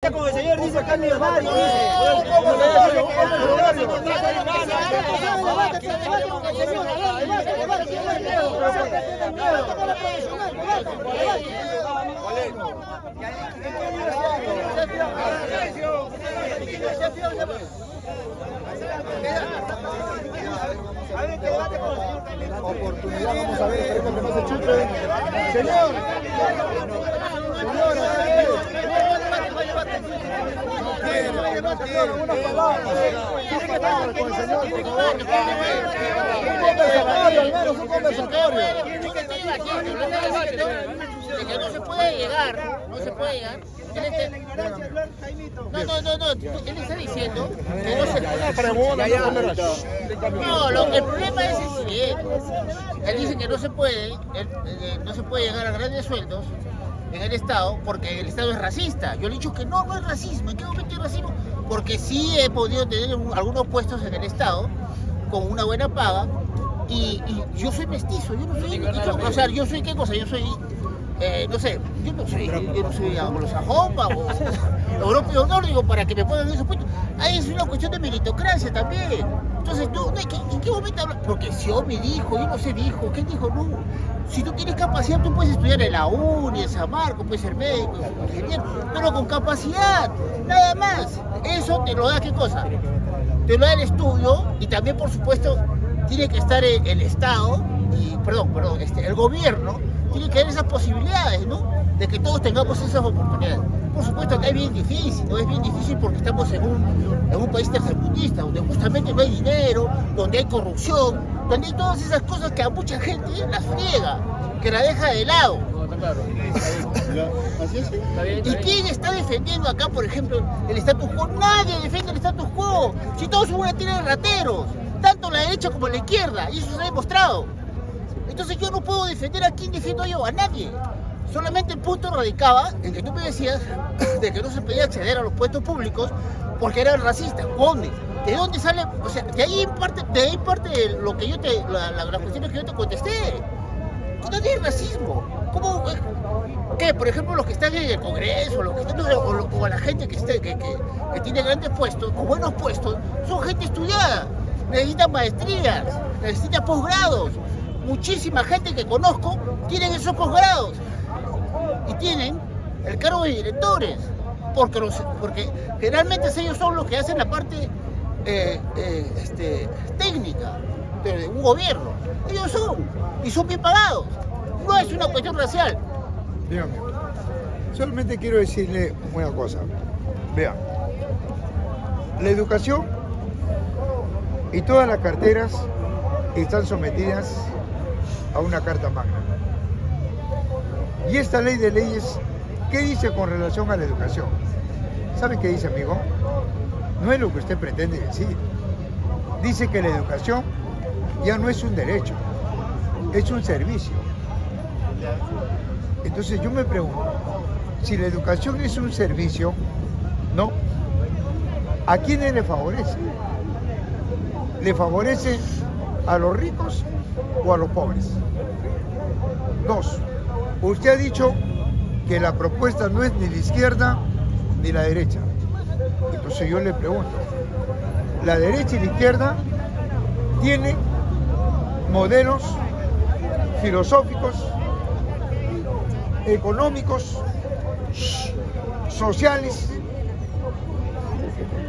Como el señor dice acá, millonario, oportunidad, vamos a ver, esperemos que no se chupe. Señor, tiene que hablar con el señor, por favor. Un conversatorio, al menos un conversatorio. De que no se puede llegar, no se puede llegar. No, él está diciendo que no se puede. No, el problema es el siguiente. Él dice que no se puede llegar a grandes sueldos en el Estado porque el Estado es racista. Yo le he dicho que no es racismo. ¿En qué momento es racismo? Porque sí he podido tener algunos puestos en el Estado con una buena paga y yo soy mestizo, yo no soy, o sea, yo soy qué cosa, yo soy, no sé, yo no soy anglosajón o europeo nórdico para que me pongan esos puestos. Ahí es una cuestión de meritocracia también. Entonces, ¿en qué momento hablas? Porque yo me dijo, yo no sé, dijo, ¿qué dijo? No. Si tú tienes capacidad, tú puedes estudiar en la UNI, en San Marcos, puedes ser médico, ingeniero, pero con capacidad, nada más. Eso te lo da, ¿qué cosa? Te lo da el estudio y también, por supuesto, tiene que estar el Estado, el gobierno, tiene que dar esas posibilidades, ¿no? De que todos tengamos esas oportunidades. Por supuesto que es bien difícil, ¿no? Es bien difícil porque estamos en un país tercermundista, donde justamente no hay dinero, donde hay corrupción, donde hay todas esas cosas que a mucha gente las friega, que la deja de lado. ¿Y quién está defendiendo acá, por ejemplo, el status quo? Nadie defiende el status quo. Si todos son una tira de rateros, tanto la derecha como la izquierda, y eso se ha demostrado. Entonces yo no puedo defender a quién defiendo yo, a nadie. Solamente el punto radicaba en que tú me decías de que no se podía acceder a los puestos públicos porque eran racistas. ¿Dónde? ¿De dónde sale? O sea, de ahí parte de lo que yo las cuestiones que yo te contesté. No es racismo. ¿Cómo? ¿Qué? Por ejemplo, los que están en el Congreso, los que están, o la gente que tiene grandes puestos, o buenos puestos, son gente estudiada. Necesitan maestrías, necesitan posgrados. Muchísima gente que conozco tienen esos posgrados y tienen el cargo de directores, porque generalmente ellos son los que hacen la parte técnica de un gobierno. Ellos son bien pagados. No es una cuestión racial. Dígame, solamente quiero decirle una cosa. Vean, la educación y todas las carteras están sometidas a una carta magna. Y esta ley de leyes, ¿qué dice con relación a la educación? ¿Sabe qué dice, amigo? No es lo que usted pretende decir. Dice que la educación ya no es un derecho, es un servicio. Entonces yo me pregunto, si la educación es un servicio, ¿no? ¿A quiénes le favorece? ¿Le favorece a los ricos o a los pobres? Dos, usted ha dicho que la propuesta no es ni la izquierda ni la derecha. Entonces yo le pregunto, la derecha y la izquierda tienen modelos filosóficos, económicos, sociales,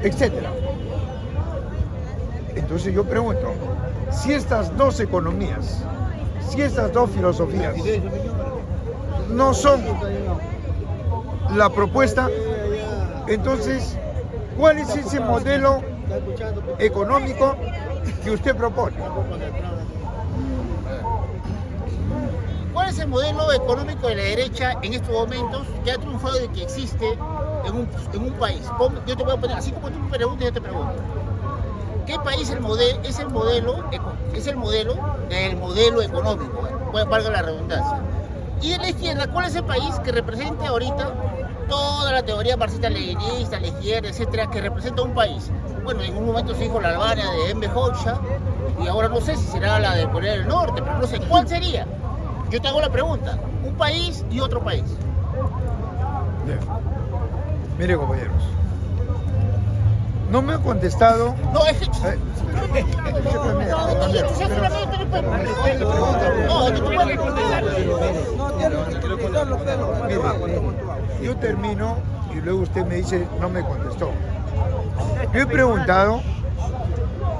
etc. Entonces yo pregunto, si estas dos economías, si estas dos filosofías no son la propuesta, entonces, ¿cuál es ese modelo económico que usted propone? ¿Cuál es el modelo económico de la derecha en estos momentos que ha triunfado y que existe en un país? Yo te voy a poner, así como tú me preguntas, yo te pregunto. ¿Qué país es el modelo económico? Valga la redundancia. Y de la izquierda, ¿cuál es el país que representa ahorita toda la teoría marxista-leninista, la izquierda, etcétera, que representa un país? Bueno, en un momento se dijo la Albania de Enver Hoxha, y ahora no sé si será la de Corea del Norte, pero no sé, ¿cuál sería? Yo te hago la pregunta, un país y otro país. Mire, compañeros, no me ha contestado. No, es que... Mire, yo termino y luego usted me dice, no me contestó. Yo he preguntado,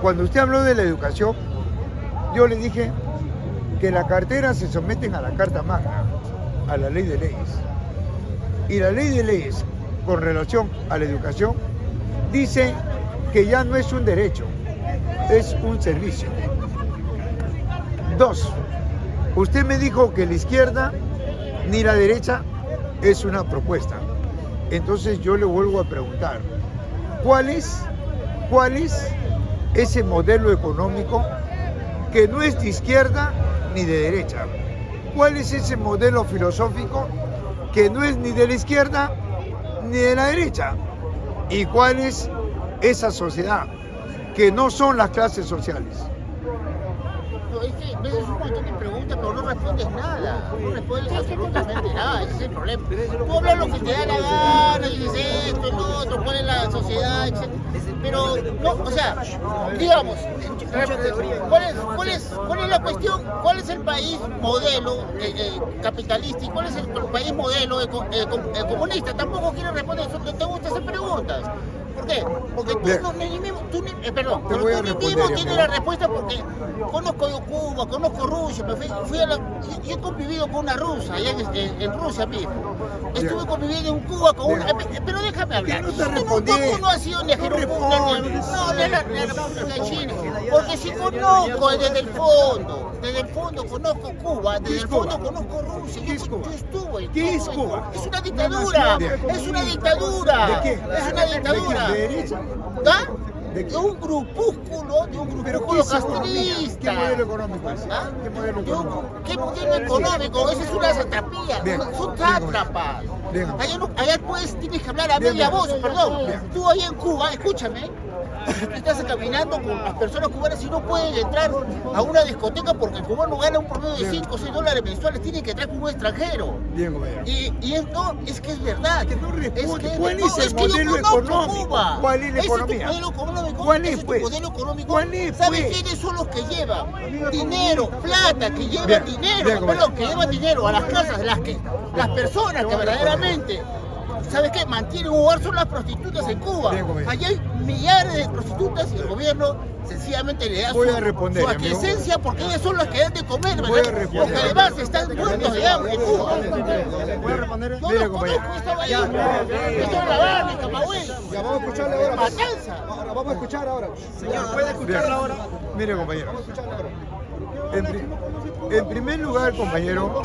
cuando usted habló de la educación, yo le dije que las carteras se someten a la Carta Magna, a la ley de leyes. Y la ley de leyes, con relación a la educación, dice que ya no es un derecho, es un servicio. 2, usted me dijo que la izquierda ni la derecha es una propuesta. Entonces yo le vuelvo a preguntar, ¿cuál es ese modelo económico que no es de izquierda ni de derecha? ¿Cuál es ese modelo filosófico que no es ni de la izquierda ni de la derecha? ¿Y cuál es esa sociedad que no son las clases sociales? No, es que me haces un montón de preguntas, pero no respondes nada. No respondes absolutamente nada, ese es el problema. Tú hablas lo que te da la gana, dices esto, lo otro, cuál es la sociedad, etc. Pero, no, o sea, digamos, ¿cuál es la cuestión? ¿Cuál es el país modelo capitalista y cuál es el país modelo comunista? Tampoco quieres responder eso, no te gusta hacer preguntas. ¿Por qué? Porque tú mismo tienes la respuesta, porque conozco yo Cuba, conozco Rusia, yo he convivido con una rusa, allá en Rusia mismo. Estuve conviviendo en Cuba con una... Pero déjame hablar. Tú no has ido ni a Jerusalén, ni a la República de China, porque si conozco desde el fondo conozco Cuba, desde el fondo conozco Rusia. Yo estuve. ¿Qué es Cuba? Es una dictadura, es una dictadura. ¿De qué? Es una dictadura. ¿De derecha? ¿Ah? ¿De De un grupúsculo castrista. ¿Qué modelo económico es? ¿Ah? ¿Qué modelo económico? ¿Qué modelo económico? Esa es una satrapía, Bien. son sátrapas. Bien. Allá pues tienes que hablar a Bien, media bien. voz, perdón. Bien. Tú allá en Cuba, escúchame, estás caminando con las personas cubanas y no pueden entrar a una discoteca porque el cubano gana un promedio de Bien. 5 o 6 dólares mensuales, tiene que entrar con un extranjero. Bien, compañero. Es que es verdad. Que no responde. Es que, ¿Cuál es el que yo modelo conozco económico? Cuba. ¿Cuál es la Ese economía? tu modelo económico. ¿Cuál Ese es, tu pues? modelo económico. ¿Cuál es, ¿Sabes pues? quiénes son los que llevan dinero, plata, que llevan Bien. dinero, Bien, perdón, que llevan dinero a las casas, las personas que verdaderamente, ¿sabes qué? Mantienen un hogar, son las prostitutas en Cuba. Bien, compañero. Allá hay millares de prostitutas y el gobierno sencillamente le da Voy a responder, su amigo. aquiescencia, porque ellas son las que dan de comer, Voy a ¿verdad? responder. Porque además están muertos de hambre en Cuba. ¿Puedo responder? Yo Mire, los compañero. conozco, estaba ahí. Estoy en La Habana, en Camagüey. Ya vamos a escucharle ahora. Matanza. Ahora vamos a escuchar ahora. Señor, Bien. ¿puede escucharlo ahora? Mire, compañero. En primer lugar, compañero,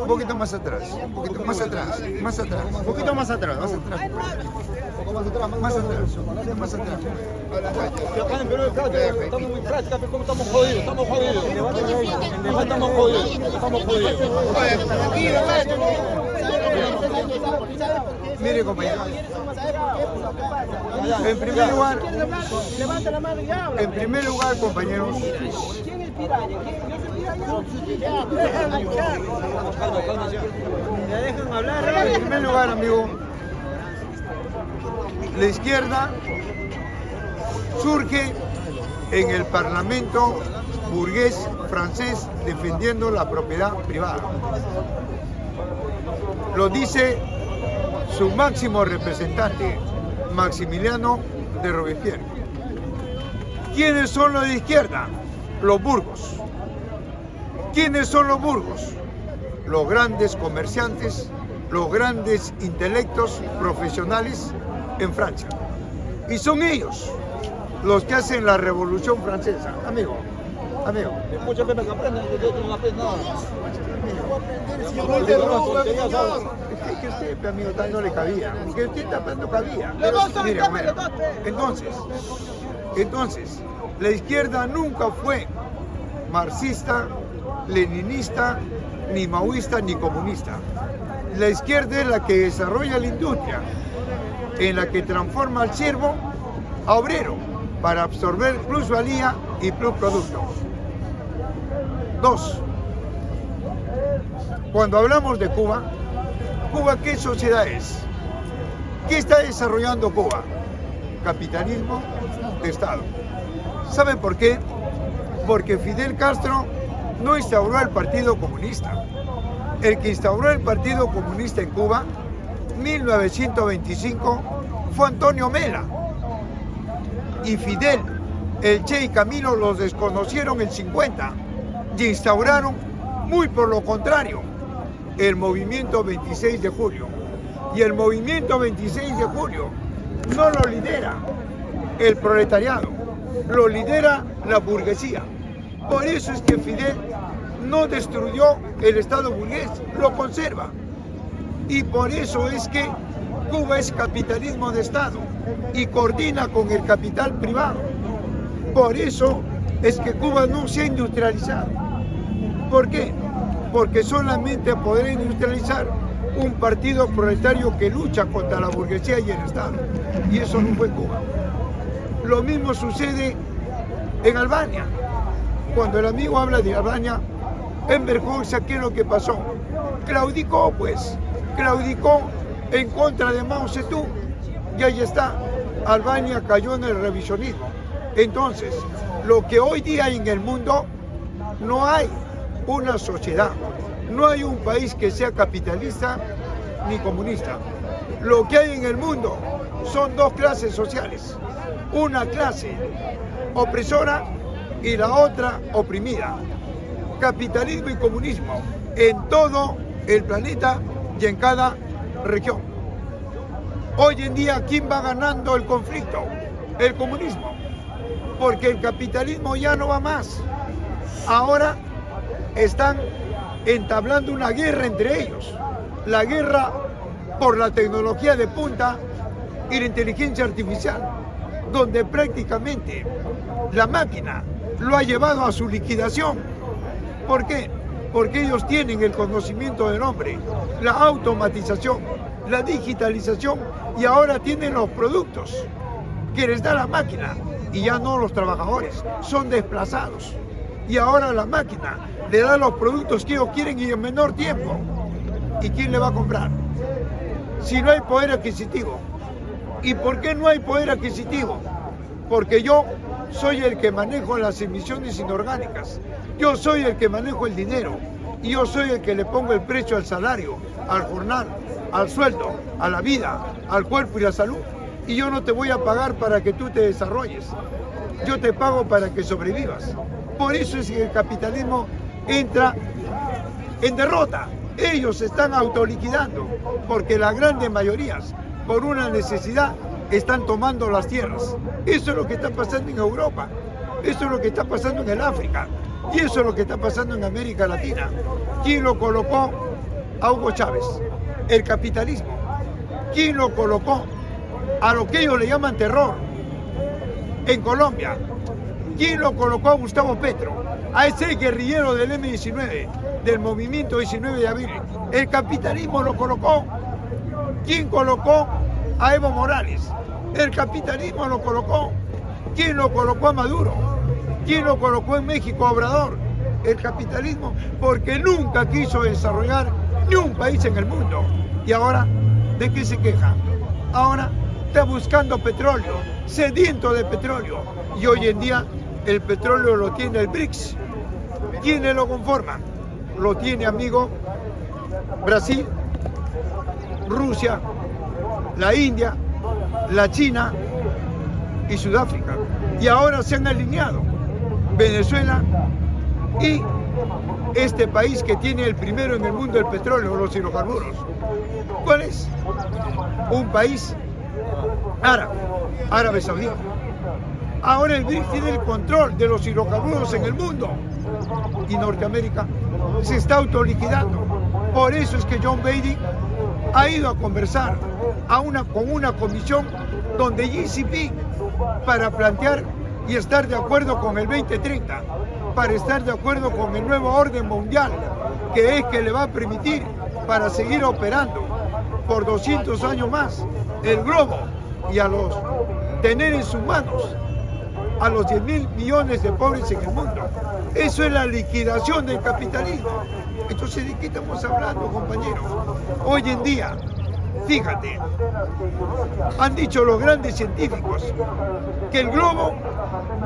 un poquito más atrás, un poquito más atrás, más atrás, un poquito más atrás, más atrás, Un poco más atrás, más atrás, un poquito más atrás. Acá en Perú, estamos muy prácticos, ¿cómo estamos jodidos? Estamos jodidos. Estamos jodidos. Estamos jodidos. Mire, compañero, en primer lugar, compañeros, en primer lugar, amigo, la izquierda surge en el Parlamento burgués francés defendiendo la propiedad privada. Lo dice su máximo representante, Maximiliano de Robespierre. ¿Quiénes son los de izquierda? Los burgos. ¿Quiénes son los burgos? Los grandes comerciantes, los grandes intelectos profesionales en Francia. Y son ellos los que hacen la Revolución Francesa. Amigo. Mucha pena que aprenden, yo no aprendo nada. Es que usted, amigo, dándole cabida. Que usted está dando cabida. Mire, bueno, entonces, la izquierda nunca fue marxista, leninista, ni maoísta, ni comunista. La izquierda es la que desarrolla la industria, en la que transforma al siervo a obrero para absorber plusvalía y plusproducto. 2. Cuando hablamos de Cuba, ¿Cuba qué sociedad es? ¿Qué está desarrollando Cuba? Capitalismo de Estado. ¿Saben por qué? Porque Fidel Castro no instauró el Partido Comunista. El que instauró el Partido Comunista en Cuba, 1925, fue Antonio Mela. Y Fidel, el Che y Camilo los desconocieron en 50 y instauraron, muy por lo contrario, el movimiento 26 de julio. Y el movimiento 26 de julio no lo lidera el proletariado, lo lidera la burguesía. Por eso es que Fidel no destruyó el Estado burgués, lo conserva. Y por eso es que Cuba es capitalismo de Estado y coordina con el capital privado. Por eso es que Cuba no se ha industrializado. ¿Por qué? Porque solamente podrá industrializar un partido proletario que lucha contra la burguesía y el Estado. Y eso no fue Cuba. Lo mismo sucede en Albania. Cuando el amigo habla de Albania, Enver Hoxha, ¿qué es lo que pasó? Claudicó, pues. Claudicó en contra de Mao Zedong. Y ahí está. Albania cayó en el revisionismo. Entonces, lo que hoy día hay en el mundo, no hay una sociedad, no hay un país que sea capitalista ni comunista. Lo que hay en el mundo son dos clases sociales, una clase opresora y la otra oprimida. Capitalismo y comunismo en todo el planeta y en cada región. Hoy en día, ¿quién va ganando el conflicto? El comunismo. Porque el capitalismo ya no va más. Ahora están entablando una guerra entre ellos. La guerra por la tecnología de punta y la inteligencia artificial, donde prácticamente la máquina lo ha llevado a su liquidación. ¿Por qué? Porque ellos tienen el conocimiento del hombre, la automatización, la digitalización y ahora tienen los productos que les da la máquina y ya no los trabajadores, son desplazados. Y ahora la máquina le da los productos que ellos quieren y en menor tiempo. ¿Y quién le va a comprar? Si no hay poder adquisitivo. ¿Y por qué no hay poder adquisitivo? Porque yo soy el que manejo las emisiones inorgánicas. Yo soy el que manejo el dinero. Y yo soy el que le pongo el precio al salario, al jornal, al sueldo, a la vida, al cuerpo y la salud. Y yo no te voy a pagar para que tú te desarrolles. Yo te pago para que sobrevivas. Por eso es que el capitalismo entra en derrota. Ellos se están autoliquidando porque las grandes mayorías, por una necesidad, están tomando las tierras. Eso es lo que está pasando en Europa. Eso es lo que está pasando en el África. Y eso es lo que está pasando en América Latina. ¿Quién lo colocó? A Hugo Chávez. El capitalismo. ¿Quién lo colocó? A lo que ellos le llaman terror. En Colombia. ¿Quién lo colocó? A Gustavo Petro, a ese guerrillero del M-19, del movimiento 19 de abril. El capitalismo lo colocó. ¿Quién colocó a Evo Morales? El capitalismo lo colocó. ¿Quién lo colocó a Maduro? ¿Quién lo colocó en México a Obrador? El capitalismo, porque nunca quiso desarrollar ni un país en el mundo. Y ahora, ¿de qué se queja? Ahora está buscando petróleo, sediento de petróleo. Y hoy en día el petróleo lo tiene el BRICS. ¿Quiénes lo conforman? Lo tiene, amigo, Brasil, Rusia, la India, la China y Sudáfrica. Y ahora se han alineado Venezuela y este país que tiene el primero en el mundo el petróleo, los hidrocarburos. ¿Cuál es? Un país árabe, Arabia Saudita. Ahora el BRICS tiene el control de los hidrocarburos en el mundo y Norteamérica se está autoliquidando. Por eso es que John Biden ha ido a conversar con una comisión donde Xi Jinping para plantear y estar de acuerdo con el 2030, para estar de acuerdo con el nuevo orden mundial, que es que le va a permitir para seguir operando por 200 años más el globo y tener en sus manos a los 10.000 millones de pobres en el mundo. Eso es la liquidación del capitalismo. Entonces, ¿de qué estamos hablando, compañeros? Hoy en día, fíjate, han dicho los grandes científicos que el globo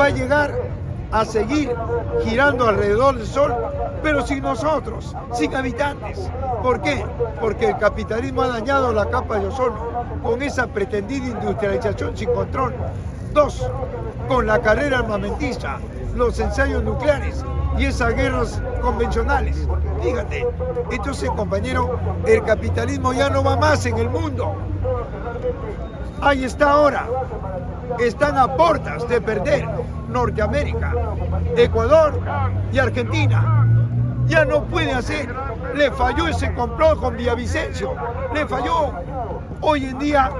va a llegar a seguir girando alrededor del Sol, pero sin nosotros, sin habitantes. ¿Por qué? Porque el capitalismo ha dañado la capa de ozono con esa pretendida industrialización sin control. 2, con la carrera armamentista, los ensayos nucleares y esas guerras convencionales. Fíjate, entonces, compañero, el capitalismo ya no va más en el mundo. Ahí está ahora. Están a puertas de perder Norteamérica, Ecuador y Argentina. Ya no puede hacer. Le falló ese complot con Villavicencio. Le falló. Hoy en día,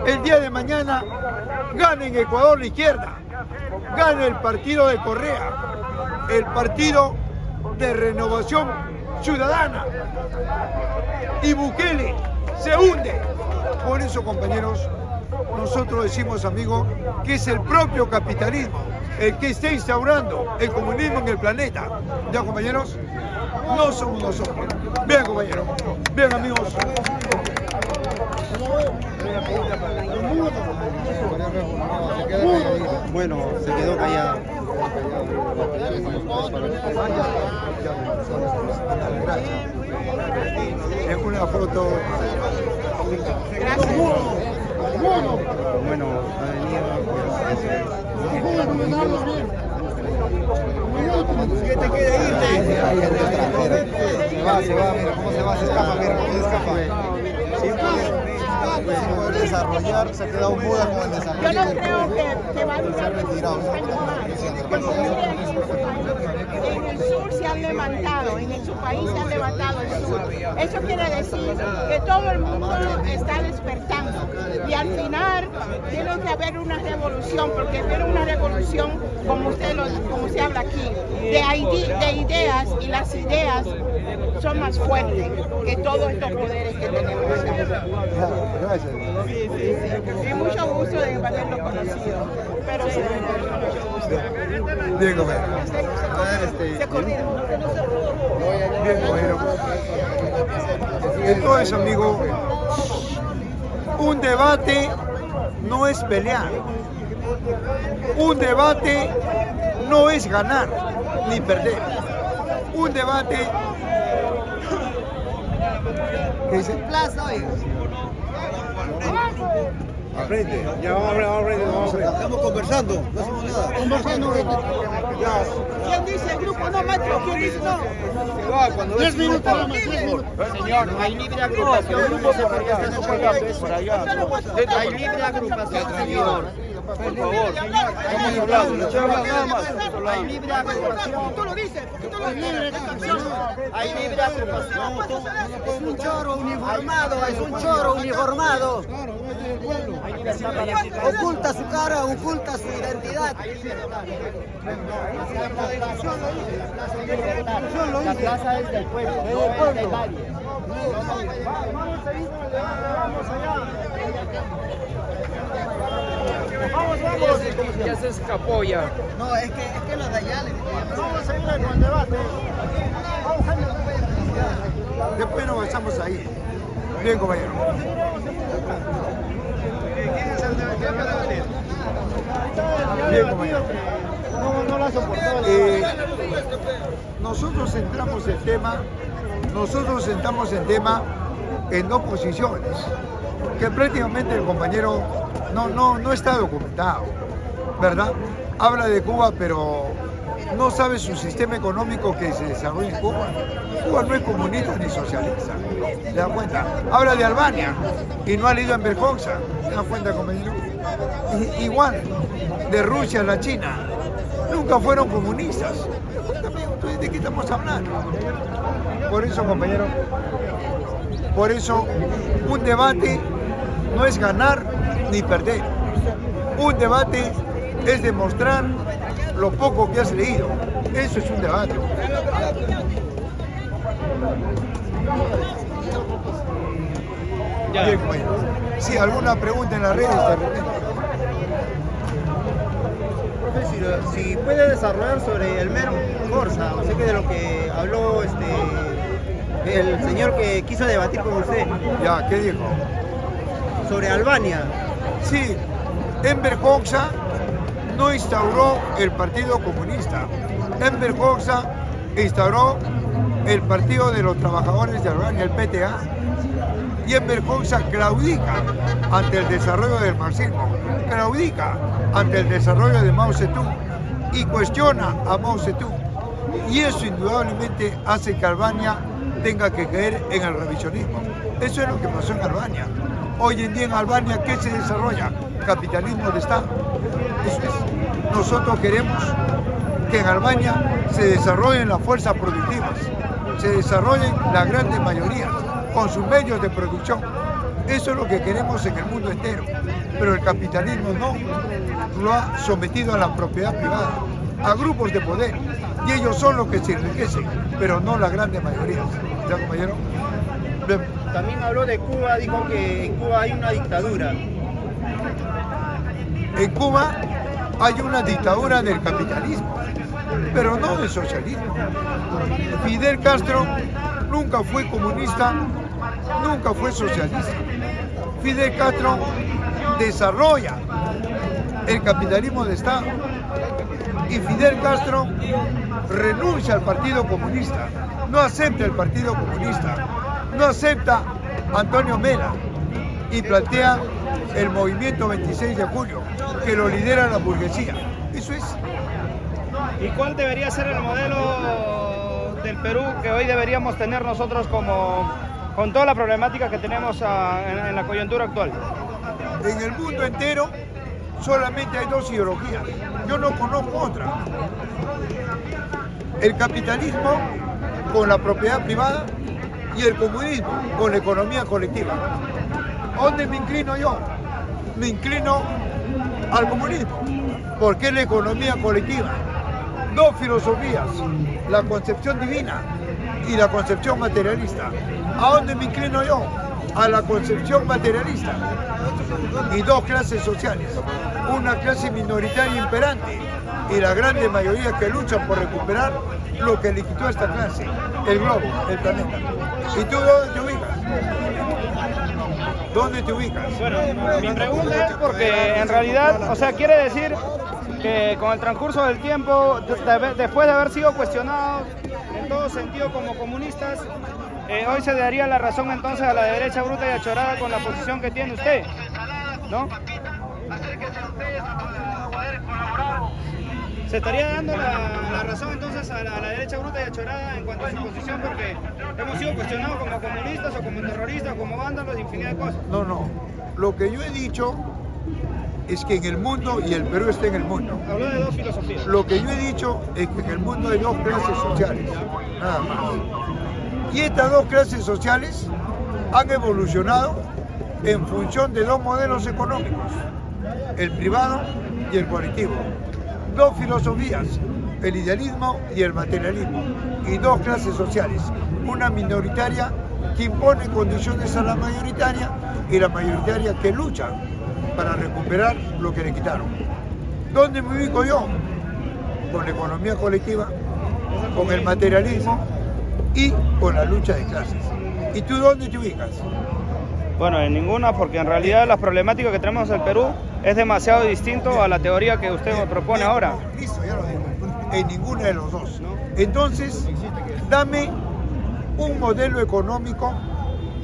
el día de mañana, gana en Ecuador la izquierda. Gana el partido de Correa. El partido de Renovación Ciudadana. Y Bukele se hunde. Por eso, compañeros, nosotros decimos, amigos, que es el propio capitalismo el que está instaurando el comunismo en el planeta. ¿Ya, compañeros? No somos nosotros. Bien, compañeros. Bien, amigos. Bueno, se quedó callado. Es una foto. Bueno, ha venido ¿Qué te queda irte? Se va, mira cómo se va, se escapa, mira cómo se escapa. Sin poder desarrollar, se ha quedado muda con el desarrollo. Yo no creo que va a durar. En el sur se han levantado, en su país se han levantado el sur. Eso quiere decir que todo el mundo está despertando. Y al final tiene que haber una revolución, porque viene una revolución, como usted habla aquí, de ideas, y las ideas son más fuertes que todos estos poderes que tenemos acá. Gracias. Y mucho gusto de haberlo conocido. Pero sí, mucho gusto. Bien, compañero. Se coordina. Bien, compañero. Entonces, amigo, un debate no es pelear. Un debate no es ganar ni perder. Un debate... ¿Qué dice? Plaza, oiga. Al frente, ya vamos al frente, Estamos conversando, no hacemos nada. ¿Quién dice el grupo no, maestro? ¿Quién dice no? 10 minutos. Señor, hay libre agrupación, grupo separatista por allá. Hay libre agrupación, señor. Por favor, estamos hablando, le estoy hablando nada más. Hay libre agrupación. Tú lo dices, porque tú lo dices. Hay libre agrupación. Es un choro uniformado, es un choro uniformado. Oculta su cara, oculta su identidad. La plaza es del pueblo, no es de nadie. Ya se escapó ya. No, es que los de allá Vamos a ir con el debate. Después nos basamos ahí. Bien, compañero. Bien, compañero. No la soportaba. Nosotros centramos el tema en dos posiciones, que prácticamente el compañero no está documentado, ¿verdad? Habla de Cuba, pero no sabe su sistema económico que se desarrolla en Cuba. Cuba no es comunista ni socialista, ¿te das cuenta? Habla de Albania y no ha leído en Berjosa, ¿te das cuenta, compañero? Igual, de Rusia, la China, nunca fueron comunistas. Entonces, ¿de qué estamos hablando? Por eso, compañero, por eso un debate no es ganar ni perder. Un debate es demostrar lo poco que has leído. Eso es un debate. Bien, compañero. Sí, alguna pregunta en las redes de repente. Si puede desarrollar sobre el mero Forza, o sea que de lo que habló el señor que quiso debatir con usted Ya, ¿qué dijo? sobre Albania. Sí, Enver Hoxha no instauró el Partido Comunista. Enver Hoxha instauró el Partido de los Trabajadores de Albania, el PTA. Y Enver Hoxha claudica ante el desarrollo del marxismo, claudica ante el desarrollo de Mao Zedong y cuestiona a Mao Zedong. Y eso indudablemente hace que Albania tenga que caer en el revisionismo. Eso es lo que pasó en Albania. Hoy en día en Albania, ¿qué se desarrolla? Capitalismo de Estado. Eso es. Nosotros queremos que en Albania se desarrollen las fuerzas productivas, se desarrollen las grandes mayorías con sus medios de producción. Eso es lo que queremos en el mundo entero. Pero el capitalismo no lo ha sometido a la propiedad privada, a grupos de poder. Y ellos son los que se enriquecen, pero no las grandes mayorías. ¿Ya, compañero? Bien. También habló de Cuba, dijo que en Cuba hay una dictadura. En Cuba hay una dictadura del capitalismo, pero no del socialismo. Fidel Castro nunca fue comunista, nunca fue socialista. Fidel Castro desarrolla el capitalismo de Estado y Fidel Castro renuncia al Partido Comunista, no acepta el Partido Comunista, no acepta a Antonio Mela y plantea el movimiento 26 de julio, que lo lidera la burguesía. Eso es. ¿Y cuál debería ser el modelo del Perú que hoy deberíamos tener nosotros con toda la problemática que tenemos en la coyuntura actual? En el mundo entero solamente hay dos ideologías. Yo no conozco otra. El capitalismo con la propiedad privada y el comunismo con la economía colectiva. ¿A dónde me inclino yo? Me inclino al comunismo, porque es la economía colectiva. Dos filosofías, la concepción divina y la concepción materialista. ¿A dónde me inclino yo? A la concepción materialista. Y dos clases sociales, una clase minoritaria imperante y la grande mayoría que luchan por recuperar lo que le quitó a esta clase, el globo, el planeta. ¿Y tú dónde te ubicas? ¿Dónde te ubicas? Bueno, mi pregunta es porque en realidad, o sea, quiere decir que con el transcurso del tiempo, después de haber sido cuestionados en todo sentido como comunistas, hoy se daría la razón entonces a la derecha bruta y achorada con la posición que tiene usted, ¿no? Se estaría dando la razón entonces a la derecha bruta y achorada en cuanto a su posición, porque hemos sido cuestionados como comunistas o como terroristas, como vándalos, infinidad de cosas. No, no. Lo que yo he dicho es que en el mundo, y el Perú está en el mundo. Habló de dos filosofías. Lo que yo he dicho es que en el mundo hay dos clases sociales, nada más. Y estas dos clases sociales han evolucionado en función de dos modelos económicos, el privado y el colectivo. Dos filosofías, el idealismo y el materialismo, y dos clases sociales, una minoritaria que impone condiciones a la mayoritaria y la mayoritaria que lucha para recuperar lo que le quitaron. ¿Dónde me ubico yo? Con la economía colectiva, con el materialismo y con la lucha de clases. ¿Y tú dónde te ubicas? Bueno, en ninguna, porque en realidad las problemáticas que tenemos en el Perú es demasiado distinto a la teoría que usted me propone ahora. Listo, ya lo digo. En ninguna de los dos. Entonces, dame un modelo económico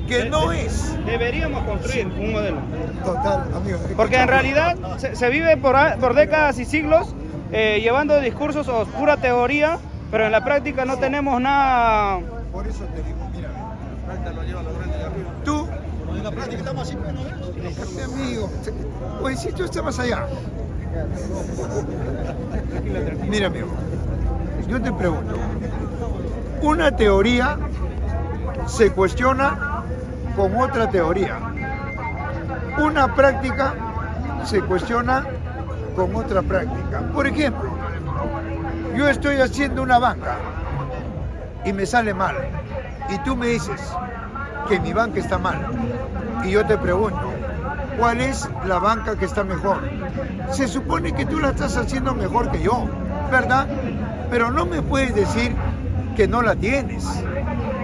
que no es. Deberíamos construir un modelo. Total, amigo. Porque en realidad se vive por décadas y siglos llevando discursos o pura teoría, pero en la práctica no tenemos nada. Por eso te digo, mira, tú, En la práctica estamos así, bueno, amigo, oye, si tú estabas allá. Mira, amigo, yo te pregunto, una teoría se cuestiona con otra teoría. Una práctica se cuestiona con otra práctica. Por ejemplo, yo estoy haciendo una banca y me sale mal. Y tú me dices que mi banca está mal. Y yo te pregunto, ¿cuál es la banca que está mejor? Se supone que tú la estás haciendo mejor que yo, ¿verdad? Pero no me puedes decir que no la tienes.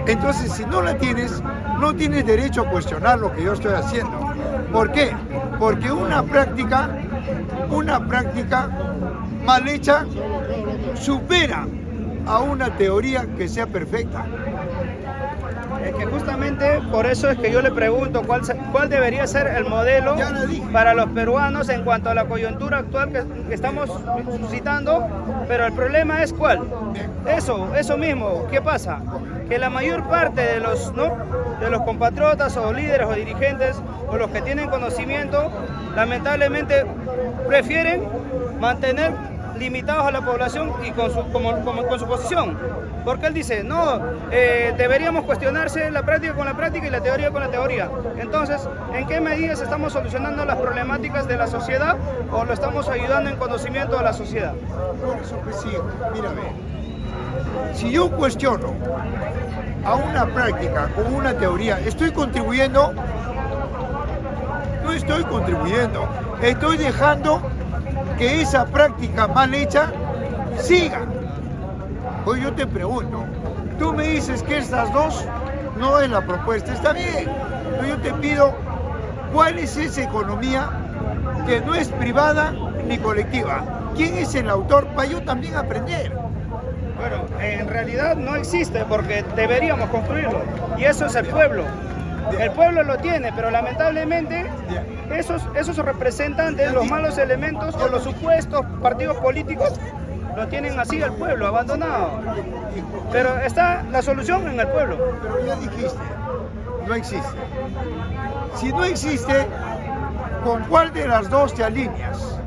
Entonces, si no la tienes, no tienes derecho a cuestionar lo que yo estoy haciendo. ¿Por qué? Porque una práctica mal hecha supera a una teoría que sea perfecta. Es que justamente por eso es que yo le pregunto cuál debería ser el modelo para los peruanos en cuanto a la coyuntura actual que estamos suscitando, pero el problema es cuál. Eso mismo, ¿qué pasa? Que la mayor parte de los compatriotas o líderes o dirigentes o los que tienen conocimiento, lamentablemente prefieren mantener limitados a la población y con su posición. Porque él dice, no, deberíamos cuestionarse la práctica con la práctica y la teoría con la teoría. Entonces, ¿en qué medidas estamos solucionando las problemáticas de la sociedad o lo estamos ayudando en conocimiento a la sociedad? Por eso que sí, mírame, si yo cuestiono a una práctica con una teoría, ¿estoy contribuyendo? No estoy contribuyendo, estoy dejando que esa práctica mal hecha siga. Hoy yo te pregunto, tú me dices que estas dos no es la propuesta, está bien, pero yo te pido, ¿cuál es esa economía que no es privada ni colectiva? ¿Quién es el autor para yo también aprender? Bueno, en realidad no existe porque deberíamos construirlo y eso es el pueblo. El pueblo lo tiene, pero lamentablemente esos representantes, los malos elementos o los supuestos partidos políticos lo tienen así al pueblo, abandonado. Pero está la solución en el pueblo. Pero ya dijiste, no existe. Si no existe, ¿con cuál de las dos te alineas?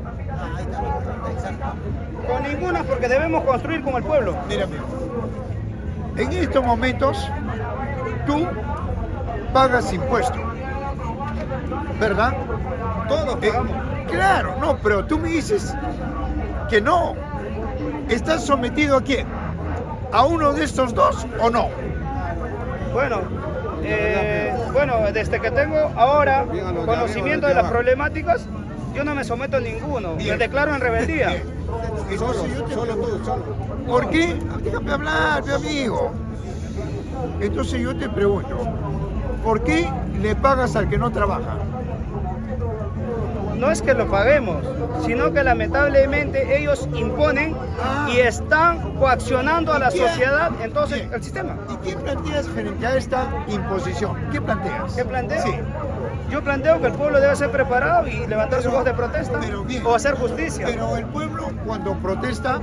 Con ninguna, porque debemos construir con el pueblo. Mira, amigo, en estos momentos tú pagas impuestos, ¿verdad? Todos pagamos. Claro, no, pero tú me dices que no. ¿Estás sometido a quién? ¿A uno de estos dos o no? Bueno, desde que tengo ahora conocimiento de las problemáticas, yo no me someto a ninguno. Me declaro en rebeldía. Solo tú. ¿Por qué? Déjame hablar, mi amigo. Entonces yo te pregunto, ¿por qué le pagas al que no trabaja? No es que lo paguemos, sino que lamentablemente ellos imponen y están coaccionando a la sociedad, entonces el sistema. ¿Y qué planteas frente a esta imposición? ¿Qué planteas? ¿Qué planteo? Sí. Yo planteo que el pueblo debe ser preparado y levantar su voz de protesta o hacer justicia. Pero el pueblo cuando protesta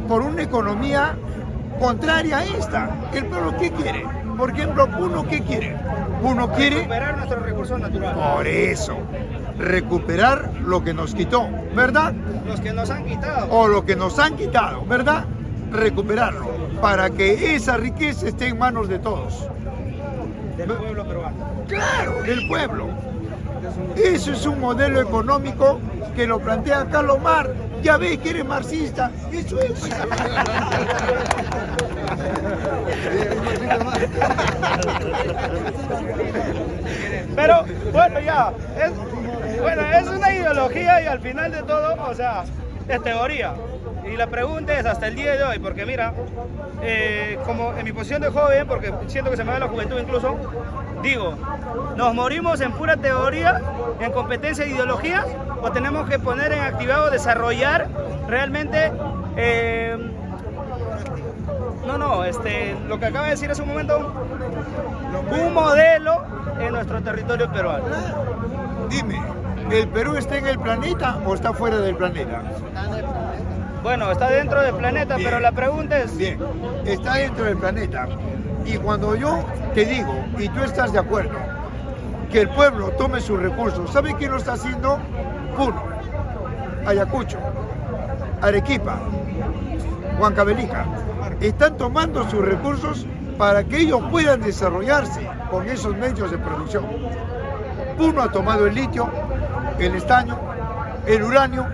por una economía contraria a esta. ¿El pueblo qué quiere? Por ejemplo, uno ¿qué quiere? Uno quiere recuperar nuestros recursos naturales. Por eso, recuperar lo que nos quitó, ¿verdad? Los que nos han quitado. O lo que nos han quitado, ¿verdad? Recuperarlo, para que esa riqueza esté en manos de todos. Del pueblo peruano. Claro, del pueblo. Eso es un modelo económico que lo plantea Carlos Marx. Ya ves que eres marxista. Eso es. Pero bueno, ya, es una ideología y al final de todo, o sea, es teoría. Y la pregunta es hasta el día de hoy, porque mira, como en mi posición de joven, porque siento que se me va la juventud incluso, digo, ¿nos morimos en pura teoría, en competencia de ideologías, o tenemos que poner en actividad o desarrollar realmente lo que acaba de decir hace un momento, un modelo en nuestro territorio peruano? Dime, ¿el Perú está en el planeta o está fuera del planeta? Bueno, está dentro del planeta, bien, pero la pregunta es... Bien, está dentro del planeta. Y cuando yo te digo, y tú estás de acuerdo, que el pueblo tome sus recursos, ¿sabe quién lo está haciendo? Puno, Ayacucho, Arequipa, Huancavelica. Están tomando sus recursos para que ellos puedan desarrollarse con esos medios de producción. Puno ha tomado el litio, el estaño, el uranio,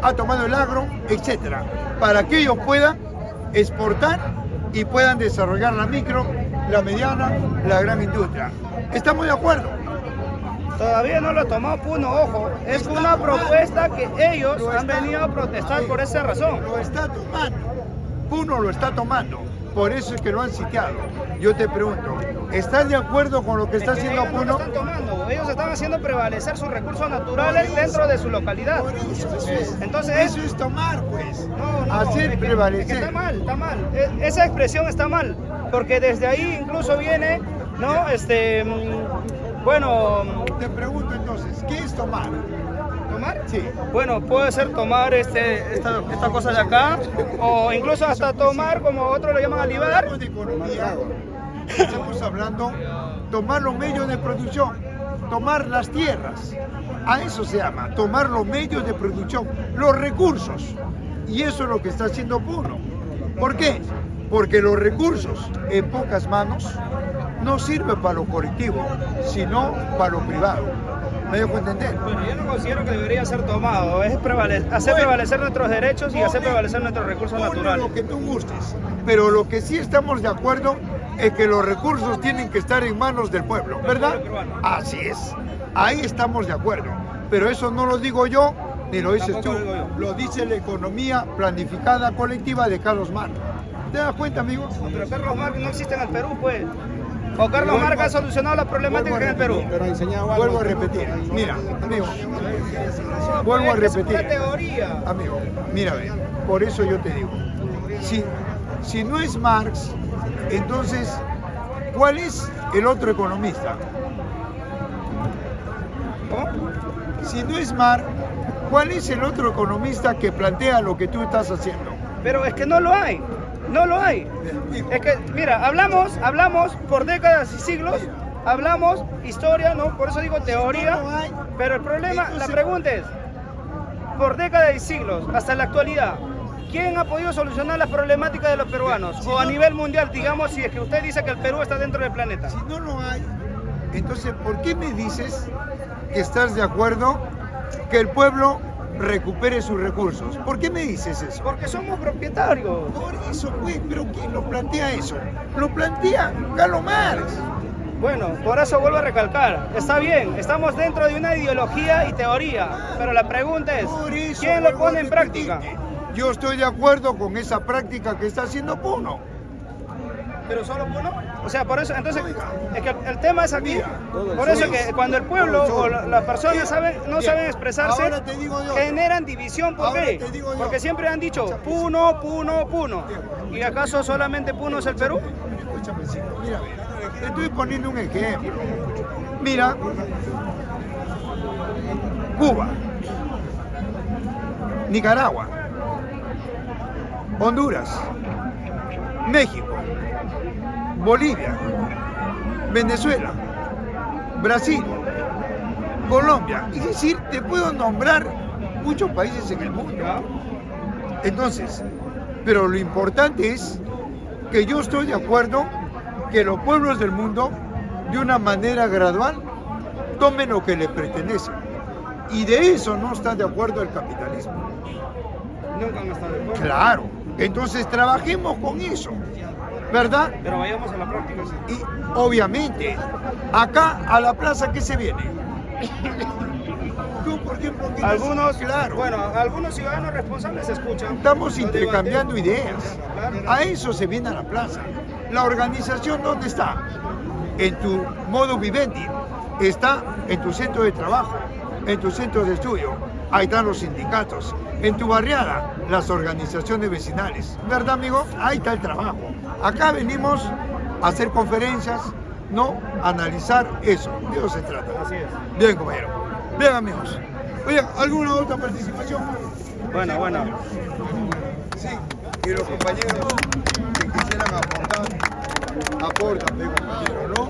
ha tomado el agro, etcétera, para que ellos puedan exportar y puedan desarrollar la micro, la mediana, la gran industria. ¿Estamos de acuerdo? Todavía no lo tomó Puno, ojo. Es una propuesta que ellos han venido a protestar por esa razón. Lo está tomando. Puno lo está tomando, por eso es que lo han sitiado. Yo te pregunto, ¿estás de acuerdo con lo que está haciendo ellos no Puno? lo están tomando, ellos están haciendo prevalecer sus recursos naturales dentro de su localidad. Entonces, Eso es tomar, pues. no, Hacer es que prevalecer. está mal, está mal. Esa expresión está mal, porque desde ahí incluso viene, ¿no? Bueno, Te pregunto entonces, ¿qué es tomar? ¿tomar? Sí. Bueno, puede ser tomar esta cosa de acá, o incluso hasta tomar, como otros lo llaman alivar. Hablamos de economía, estamos hablando tomar los medios de producción, tomar las tierras. A eso se llama, tomar los medios de producción, los recursos. Y eso es lo que está haciendo Puno. ¿Por qué? Porque los recursos en pocas manos no sirven para lo colectivo, sino para lo privado. ¿Me dejo entender? Bueno, yo no considero que debería ser tomado, es hacer prevalecer nuestros derechos y hacer prevalecer nuestros recursos Ponle naturales. lo que tú gustes, pero lo que sí estamos de acuerdo es que los recursos tienen que estar en manos del pueblo, ¿verdad? Así es, ahí estamos de acuerdo, pero eso no lo digo yo ni lo dices tú, Tampoco lo digo yo. lo dice la economía planificada colectiva de Carlos Marx. ¿Te das cuenta, amigo? Pero Carlos Marx no existe en el Perú, pues. O Carlos Marx ha solucionado las problemáticas en el Perú. Pero enseñaba algo. Vuelvo a repetir, mira, amigo, vuelvo a Es una repetir. teoría. Amigo, mira, ve, por eso yo te digo, si no es Marx, entonces, ¿cuál es el otro economista? ¿Cómo? Si no es Marx, ¿cuál es el otro economista que plantea lo que tú estás haciendo? Pero es que no lo hay. No lo hay. Es que, mira, hablamos por décadas y siglos, hablamos historia, ¿no? Por eso digo teoría, pero el problema, la pregunta es, por décadas y siglos, hasta la actualidad, ¿quién ha podido solucionar las problemáticas de los peruanos? O a nivel mundial, digamos, si es que usted dice que el Perú está dentro del planeta. Si no lo hay, entonces, ¿por qué me dices que estás de acuerdo que el pueblo recupere sus recursos? ¿Por qué me dices eso? Porque somos propietarios. Por eso, pues, pero ¿quién lo plantea eso? Lo plantea Carlos Marx. Bueno, por eso vuelvo a recalcar, está bien, estamos dentro de una ideología y teoría, pero la pregunta es, Por eso ¿quién lo vuelvo pone a en práctica? repetirte. Yo estoy de acuerdo con esa práctica que está haciendo Puno. Pero solo uno. O sea, por eso, entonces, es que el tema es aquí. Oiga, Por eso sí. que cuando el pueblo o las personas no Bien. saben expresarse, Ahora te digo yo. generan división. ¿Por Ahora qué? te digo yo. Porque siempre han dicho Puno, Puno, Puno. ¿Y acaso solamente Puno es el Perú? Escúchame, sí, mira, ve, te estoy poniendo un ejemplo. Mira, Cuba, Nicaragua, Honduras, México, Bolivia, Venezuela, Brasil, Colombia. Es decir, te puedo nombrar muchos países en el mundo. Entonces, pero lo importante es que yo estoy de acuerdo que los pueblos del mundo, de una manera gradual, tomen lo que les pertenece. Y de eso no está de acuerdo el capitalismo. Nunca han estado de acuerdo. Claro, entonces trabajemos con eso, ¿verdad? Pero vayamos a la práctica. Sí. Y obviamente, acá a la plaza, ¿qué se viene? Tú, por ejemplo, ¿qué Algunos, claro, bueno, algunos ciudadanos responsables escuchan. estamos los intercambiando debates. ideas. Claro. A eso se viene a la plaza. La organización, ¿dónde está? En tu modo vivendi. Está en tu centro de trabajo, en tu centro de estudio. Ahí están los sindicatos. En tu barriada, las organizaciones vecinales. ¿Verdad, amigo? Ahí está el trabajo. Acá venimos a hacer conferencias, no a analizar eso. De eso se trata. Así es. Bien, compañero. Bien, amigos. Oye, ¿alguna otra participación? Bueno. Sí, y los compañeros que quisieran aportar, aportan, compañero, ¿no?